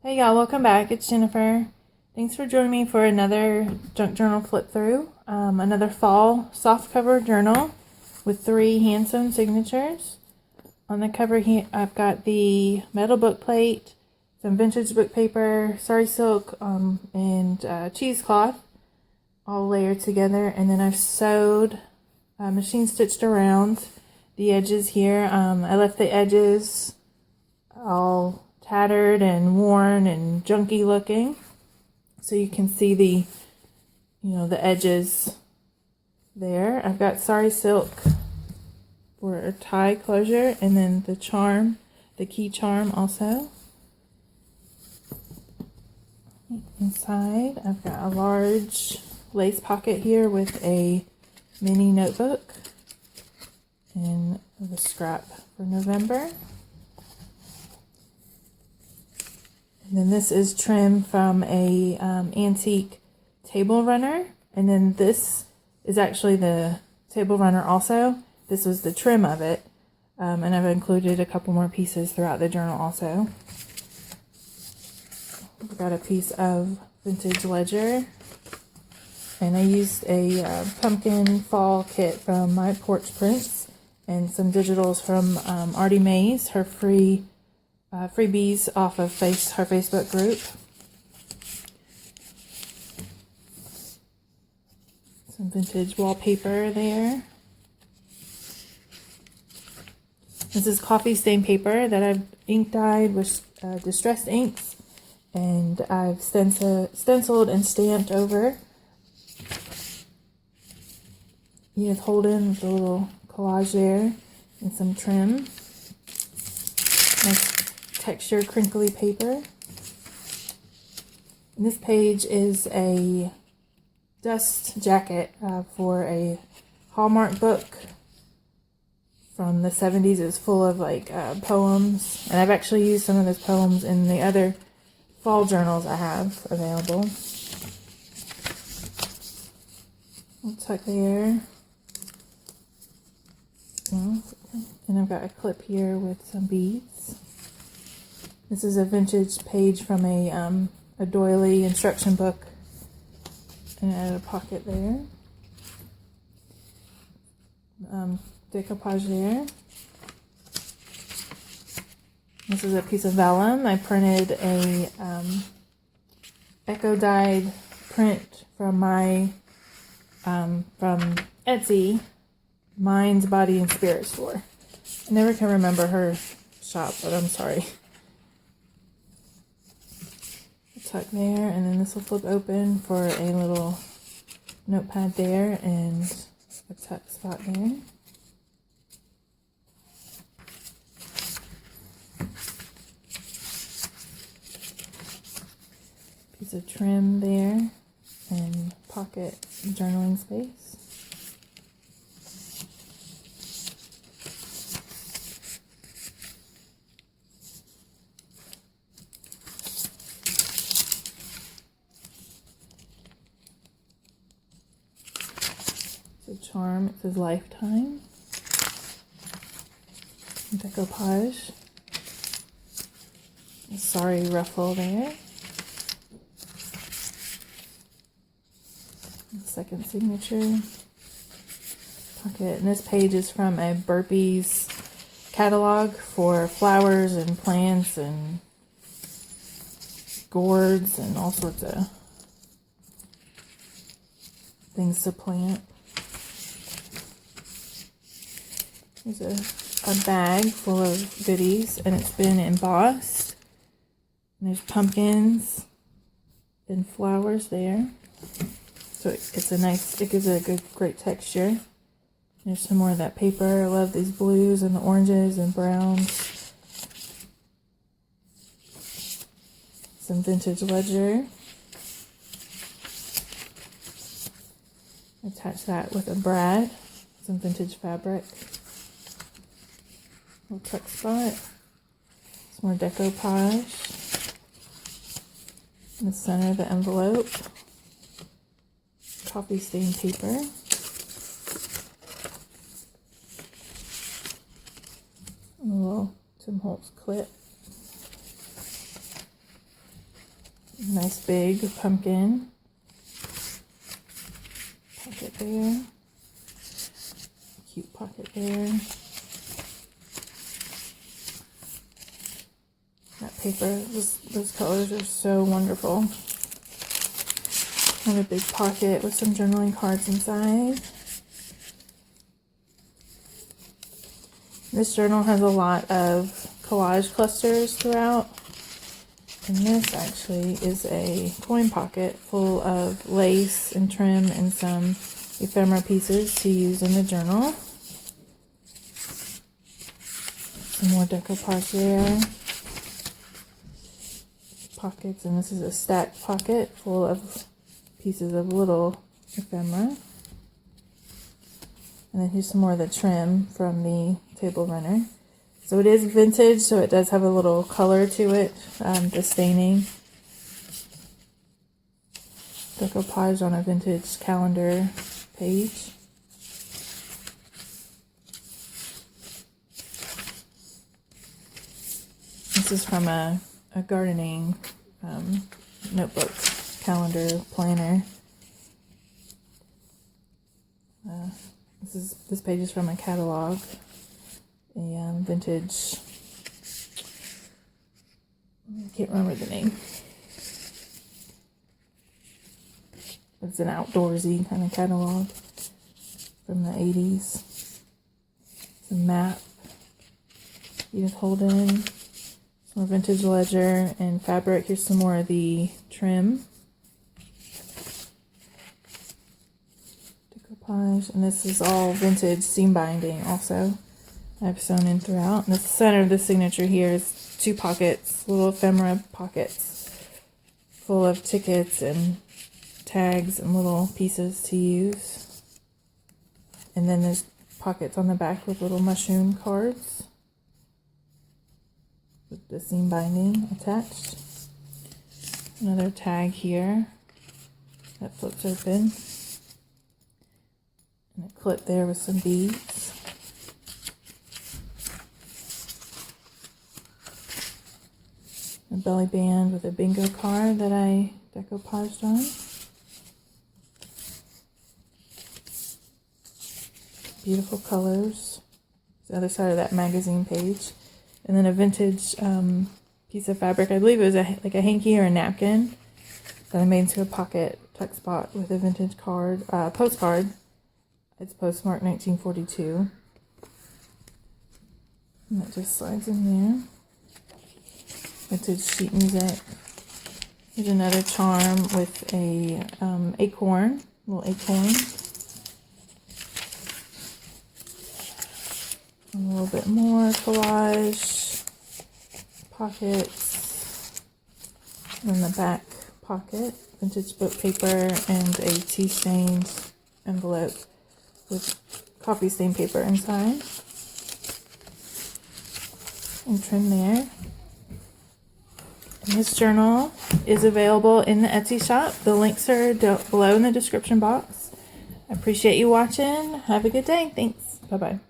Hey y'all, welcome back. It's Jennifer. Thanks for joining me for another junk journal flip through. Another fall softcover journal with 3 hand-sewn signatures. On the cover here, I've got the metal book plate, some vintage book paper, sari silk, and cheesecloth all layered together. And then I've sewed, machine stitched around the edges here. I left the edges all tattered and worn and junky looking, so you can see the edges there. I've got sari silk for a tie closure, and then the key charm also. Inside I've got a large lace pocket here with a mini notebook and the scrap for November. And then this is trim from a antique table runner. And then this is actually the table runner also. This was the trim of it. And I've included a couple more pieces throughout the journal also. I've got a piece of vintage ledger. And I used a pumpkin fall kit from my porch prints. And some digitals from Artie Mays, her freebies off of her Facebook group. Some vintage wallpaper there. This is coffee stain paper that I've ink dyed with distressed inks, and I've stenciled and stamped over. Edith Holden with a little collage there and some trim. Nice texture crinkly paper. And this page is a dust jacket for a Hallmark book from the 70s. It's full of poems, and I've actually used some of those poems in the other fall journals I have available. I'll tuck there. And I've got a clip here with some beads. This is a vintage page from a doily instruction book, and I added a pocket there. Decoupage there. This is a piece of vellum. I printed a echo dyed print from my from Etsy, Minds, Body, and Spirit store. I never can remember her shop, but I'm sorry. Tuck there, and then this will flip open for a little notepad there and a tuck spot there. Piece of trim there and pocket journaling space. Charm, it says Lifetime. Decoupage. Sorry ruffle there. Second signature. Pocket. And this page is from a Burpees catalog for flowers and plants and gourds and all sorts of things to plant. There's a bag full of goodies, and it's been embossed. And there's pumpkins and flowers there. So it gives it a great texture. There's some more of that paper. I love these blues and the oranges and browns. Some vintage ledger. Attach that with a brad. Some vintage fabric. Little tuck spot. Some more decoupage. In the center of the envelope. Coffee stain paper. A little Tim Holtz clip. Nice big pumpkin. Pocket there. Cute pocket there. That paper, those colors are so wonderful. Another big pocket with some journaling cards inside. This journal has a lot of collage clusters throughout. And this actually is a coin pocket full of lace and trim and some ephemera pieces to use in the journal. Some more decoupage there. Pockets, and this is a stacked pocket full of pieces of little ephemera. And then here's some more of the trim from the table runner. So it is vintage, so it does have a little color to it, the staining. Decoupage on a vintage calendar page. This is from a gardening notebook, calendar, planner. This page is from a catalog, a vintage, I can't remember the name. It's an outdoorsy kind of catalog from the 80s. It's a map. Edith Holden. More vintage ledger and fabric. Here's some more of the trim. Decoupage. And this is all vintage seam binding also. I've sewn in throughout. And the center of the signature here is 2 pockets, little ephemera pockets, full of tickets and tags and little pieces to use. And then there's pockets on the back with little mushroom cards with the seam binding attached. Another tag here that flips open. And a clip there with some beads. A belly band with a bingo card that I decoupaged on. Beautiful colors. The other side of that magazine page. And then a vintage piece of fabric. I believe it was like a hanky or a napkin that I made into a pocket tuck spot with a vintage card, postcard. It's postmarked 1942. And that just slides in there. Vintage sheet music. Here's another charm with a acorn, little acorn. A little bit more collage, pockets, and then the back pocket, vintage book paper, and a tea-stained envelope with coffee stain paper inside. And trim there. And this journal is available in the Etsy shop. The links are below in the description box. I appreciate you watching. Have a good day. Thanks. Bye-bye.